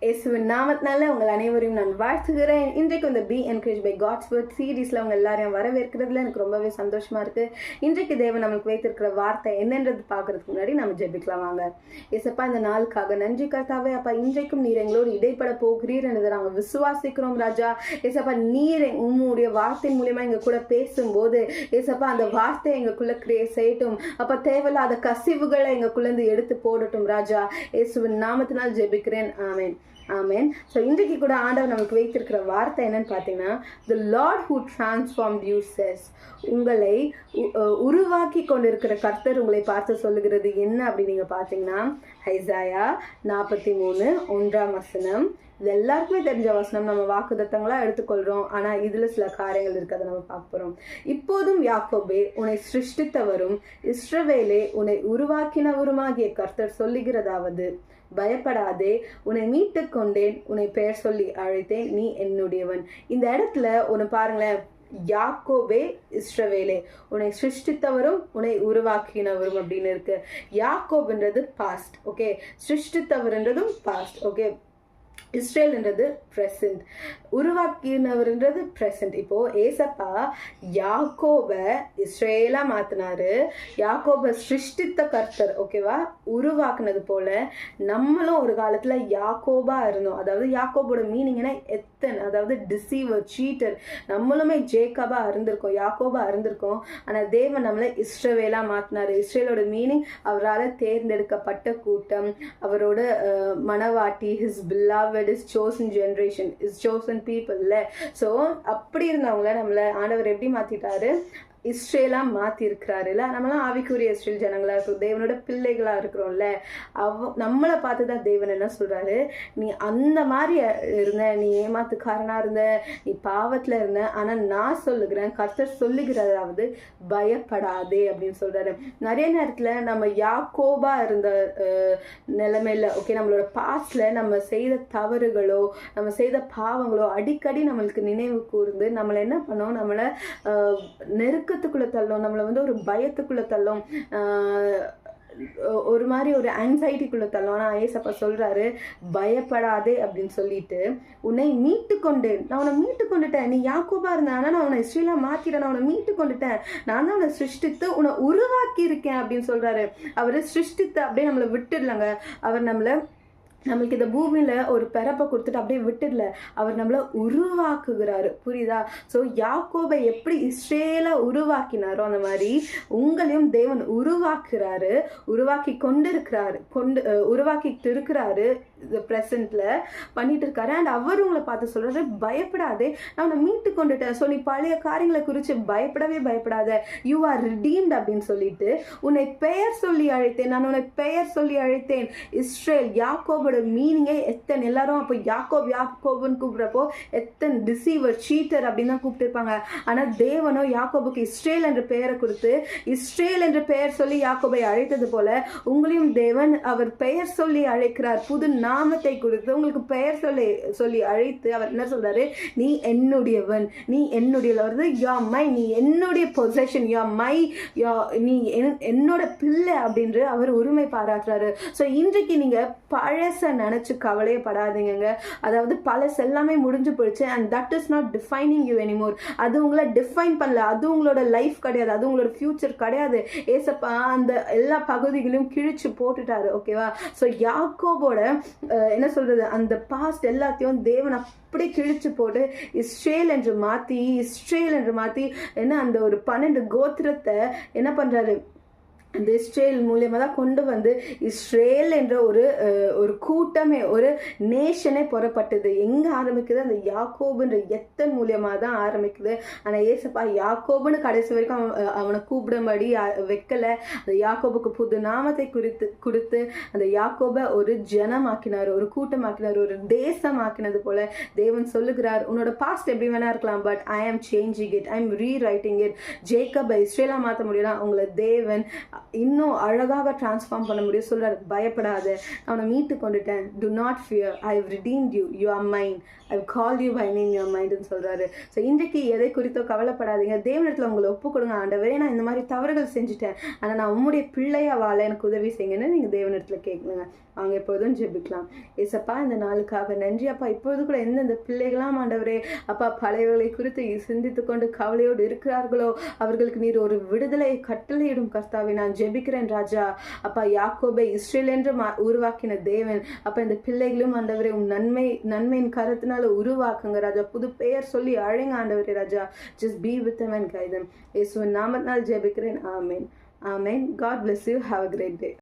இயேசுவின் நாமத்தினால உங்கள் அனைவரையும் நான் வாழ்த்துகிறேன். இன்றைக்கு இந்த be encourage by God's word சீரீஸில் உங்கள் எல்லாரையும் வரவேற்கிறதுல எனக்கு ரொம்பவே சந்தோஷமாக இருக்குது. இன்றைக்கு தேவன் நம்மளுக்கு வைத்திருக்கிற வார்த்தை என்னன்றது பார்க்கறதுக்கு முன்னாடி நம்ம ஜெபிக்கலாம் வாங்க. ஏசப்பா, இந்த நாளுக்காக நன்றி கர்த்தாவே. அப்பா, இன்றைக்கும் நீர் எங்களோடு இடைப்பட போகிறீர் என்றதை நாங்கள் விசுவாசிக்கிறோம் ராஜா. ஏசப்பா, நீர் உம்முடைய வார்த்தை மூலியமாக எங்கள் கூட பேசும்போது ஏசப்பா அந்த வார்த்தை எங்களுக்குள்ள கிரியேட் செய்யட்டும். அப்போ தேவையில்லாத கசிவுகளை எங்களுக்குள்ளேருந்து எடுத்து போடட்டும் ராஜா. இயேசுவின் நாமத்தினால் ஜெபிக்கிறேன். ஆமென் ஆமென். ஸோ இன்றைக்கு கூட ஆண்டவர் நமக்கு வைத்திருக்கிற வார்த்தை என்னன்னு பார்த்தீங்கன்னா, the Lord who transformed you says, உங்களை உருவாக்கி கொண்டிருக்கிற கர்த்தர் உங்களை பார்த்து சொல்லுகிறது என்ன அப்படின்னு நீங்கள் பார்த்தீங்கன்னா, ஐசாயா 43:1 இது எல்லாருக்குமே தெரிஞ்ச வசனம். நம்ம வாக்குத்தத்தங்களாக எடுத்துக்கொள்கிறோம், ஆனால் இதில் சில காரியங்கள் இருக்குது, அதை நம்ம பார்க்க போகிறோம். இப்போதும் யாக்கோபே, உன்னை சிருஷ்டித்தவரும் இஸ்ரவேலே உன்னை உருவாக்கினவருமாகிய கர்த்தர் சொல்லுகிறதாவது, பயப்படாதே, உன்னை மீட்டு கொண்டேன், உன்னை பெயர் சொல்லி அழைத்தேன், நீ என்னுடையவன். இந்த இடத்துல ஒன்று பாருங்களேன், யாக்கோபே இஸ்ரவேலே, உன்னை சிருஷ்டித்தவரும் உன்னை உருவாக்கினவரும் அப்படின்னு இருக்கு. யாக்கோப்ன்றது பாஸ்ட், ஓகே. சிருஷ்டித்தவர்ன்றதும் பாஸ்ட், ஓகே. இஸ்ரேல்ன்றது ப்ரெசன்ட், உருவாக்கினவர்ன்றது ப்ரெசன்ட். இப்போ ஏசப்பா யாக்கோபை இஸ்ரேலா மாத்தினாரு. யாக்கோபை சிருஷ்டித்த கர்த்தர், ஓகேவா, உருவாக்குனது போல நம்மளும் ஒரு காலத்துல யாக்கோபா இருந்தோம். அதாவது யாக்கோபோட மீனிங்னா எத்தன், அதாவது டிசீவர், சீட்டர். நம்மளுமே ஜேக்கபா இருந்திருக்கோம், யாக்கோபா இருந்திருக்கோம். ஆனா தேவன் நம்மளை இஸ்ரவேலா மாத்தினாரு. இஸ்ரேலோட மீனிங் அவரால் தேர்ந்தெடுக்கப்பட்ட கூட்டம், அவரோட மனவாட்டி, his beloved, his chosen generation, his chosen people. So அப்படி இருந்தவங்கள நம்மளை ஆண்டவர் எப்படி மாத்திட்டாரு? இஸ்ரேலாக மாற்றிருக்கிறாரு. இல்லை, நம்மளாம் ஆவிக்குரிய இஸ்ரேல் ஜனங்களாக இருக்கிறோம், தேவனோட பிள்ளைகளாக இருக்கிறோம்ல. நம்மளை பார்த்து தான் தேவன் என்ன சொல்கிறாரு, நீ அந்த மாதிரி இருந்த, நீ ஏமாத்துக்காரனாக இருந்த, நீ பாவத்தில் இருந்த, ஆனால் நான் சொல்லுகிறேன், கர்த்தர் சொல்லுகிறதாவது பயப்படாதே அப்படின்னு சொல்கிறாரு. நிறைய நேரத்தில் நம்ம யாக்கோபா இருந்த நிலைமையில், ஓகே, நம்மளோட பாஸ்டில் நம்ம செய்த தவறுகளோ நம்ம செய்த பாவங்களோ அடிக்கடி நம்மளுக்கு நினைவு கூர்ந்து நம்மளை என்ன பண்ணோம், நம்மளை நெருக்கத்துக்குள்ள தள்ளும், நம்மளை வந்து ஒரு பயத்துக்குள்ள தள்ளும், ஒரு மாதிரி ஒரு ஆங்ஸைட்டிக்குள்ள தள்ளும். ஆனால் ஏசப்பா சொல்றாரு, பயப்படாதே அப்படின்னு சொல்லிட்டு, உன்னை மீட்டு கொண்டேன், நான் உன்னை மீட்டு கொண்டுட்டேன். நீ யாக்கோபா இருந்த, ஆனால் நான் உன்னை இஸ்ரேலா மாத்திட்டேன், நான் உன்னை மீட்டு கொண்டுட்டேன், நான் தான் உன்னை சிருஷ்டித்து உன்னை உருவாக்கி இருக்கேன் அப்படின்னு சொல்றாரு. அவர் சிருஷ்டித்து அப்படியே நம்மளை விட்டுடலங்க. அவர் நம்மளுக்கு இந்த பூமியில் ஒரு பிறப்பை கொடுத்துட்டு அப்படியே விட்டுடல, அவர் நம்மளை உருவாக்குகிறாரு. புரியுதா? ஸோ யாக்கோபை எப்படி இஸ்ரேலை உருவாக்கினாரோ அந்த மாதிரி உங்களையும் தேவன் உருவாக்குறாரு, உருவாக்கி கொண்டிருக்கிறாரு, உருவாக்கிட்டு இருக்கிறாரு, இந்த ப்ரெசண்ட்ல பண்ணிட்டு இருக்காரு. அண்ட் அவர் உங்களை பார்த்து சொல்றாரு, பயப்படாதே, நான் உன்னை மீட்டு கொண்டுட்டேன். ஸோ நீ பழைய காரியங்களை குறித்து பயப்படவே பயப்படாத, யூ ஆர் ரிடீம்ட் அப்படின்னு சொல்லிட்டு, உன்னை பெயர் சொல்லி அழைத்தேன், நான் உன்னை பெயர் சொல்லி அழைத்தேன். இஸ்ரேல், யாக்கோபோட மீனிங்கே எத்தனை, எல்லாரும் அப்போ யாக்கோபுன்னு கூப்பிடுறப்போ எத்தனை டிசீவர், சீட்டர் அப்படின்னு தான் கூப்பிட்டு இருப்பாங்க. ஆனால் தேவனோ யாக்கோபுக்கு இஸ்ரேல் என்ற பெயரை கொடுத்து, இஸ்ரேல் என்ற பெயர் சொல்லி யாக்கோபை அழைத்தது போல உங்களையும் தேவன் அவர் பெயர் சொல்லி அழைக்கிறார். புது நாமத்தை கொடுத்து உங்களுக்கு பெயர் சொல்லி அழைத்து அவர் என்ன சொல்றாரு, நீ என்னுடையவன், நீ என்னுடைய, யா மை, நீ என்னுடைய பொசஷன், யா மை, நீ என்னோட பிள்ளை அப்படின்று அவர் உரிமை பாராட்டுறாரு. ஸோ இன்றைக்கு நீங்க பழச நினைச்சு கவலையப்படாதீங்க. அதாவது பழசு எல்லாமே முடிஞ்சு போயிடுச்சு. And that is not defining you anymore. அது உங்களை டிஃபைன் பண்ணல, அது உங்களோட லைஃப் கிடையாது, அது உங்களோட ஃபியூச்சர் கிடையாது. ஏசப்பா அந்த எல்லா பகுதிகளையும் கிழிச்சு போட்டுட்டாரு, ஓகேவா? ஸோ யாக்கோபோட என்ன சொல்றது, அந்த பாஸ்ட் எல்லாத்தையும் தேவன் அப்படி கிழிச்சு போட்டு இஸ்ரேல் என்று மாற்றி என்ன அந்த ஒரு 12 கோத்திரத்தை என்ன பண்றாரு, அந்த இஸ்ரேல் மூலியமாக தான் கொண்டு வந்து இஸ்ரேல் என்ற ஒரு கூட்டமே, ஒரு நேஷனே புறப்பட்டது. எங்கே ஆரம்பிக்குது? அந்த யாக்கோபுன்ற எத்தன் மூலியமாக தான் ஆரம்பிக்குது. ஆனால் ஏசப்பா யாக்கோபுன்னு கடைசி வரைக்கும் அவனை கூப்பிடும்படி வைக்கலை. அந்த யாக்கோபுக்கு புது நாமத்தை கொடுத்து அந்த யாக்கோபை ஒரு ஜனமாக்கினார், ஒரு கூட்டமாக்கினார், ஒரு தேசமாக்கினது போல தேவன் சொல்லுகிறார், உன்னோட பாஸ்ட் எப்படி வேணா இருக்கலாம், but I am changing it, I am rewriting it. ஜேக்கபை இஸ்ரேலா மாற்ற முடியலாம், உங்களை தேவன் இன்னும் அழகாக டிரான்ஸ்ஃபார்ம் பண்ண முடியும். சொல்றாரு, பயப்படாத, நான் உன்னை மீட்டு கொண்டுட்டேன், do not fear, I have redeemed you, you are mine, I have called you by name, you are மைண்ட்னு சொல்றாரு. ஸோ இன்றைக்கு எதை குறித்தோ கவலைப்படாதீங்க, தேவனிடத்தில் உங்களை ஒப்பு கொடுங்க. ஆண்டவரே, நான் இந்த மாதிரி தவறுகள் செஞ்சுட்டேன், ஆனால் நான் உம்முடைய பிள்ளையா வாழ எனக்கு உதவி செய்யுங்கன்னு நீங்கள் தேவனிடத்தில் கேட்குங்க. வாங்க எப்போதும் ஜெபிக்கலாம். ஏசப்பா, இந்த நாளுக்காக நன்றி அப்பா. இப்பொழுது கூட எந்தெந்த பிள்ளைகளாம் ஆண்டவரே அப்பா பழையவர்களை குறித்து சிந்தித்து கொண்டு கவலையோடு இருக்கிறார்களோ அவர்களுக்கு நீர் ஒரு விடுதலையை கட்டளையிடும் கர்த்தாவே. நான் ஜெபிக்கிறேன் ராஜா. அப்பா, யாக்கோபை இஸ்ரேல் என்று உருவாக்கின தேவன் அப்ப இந்த பிள்ளைகளும் ஆண்டவரே நன்மையின் கருத்தினால உருவாக்குங்க ராஜா. புது பெயர் சொல்லி அழைங்க ஆண்டவரே ராஜா. Just be with them and guide them. இயேசுவின் நாமத்தினால் ஜெபிக்கிறேன். ஆமென். ஆமென். God bless you. Have a great day.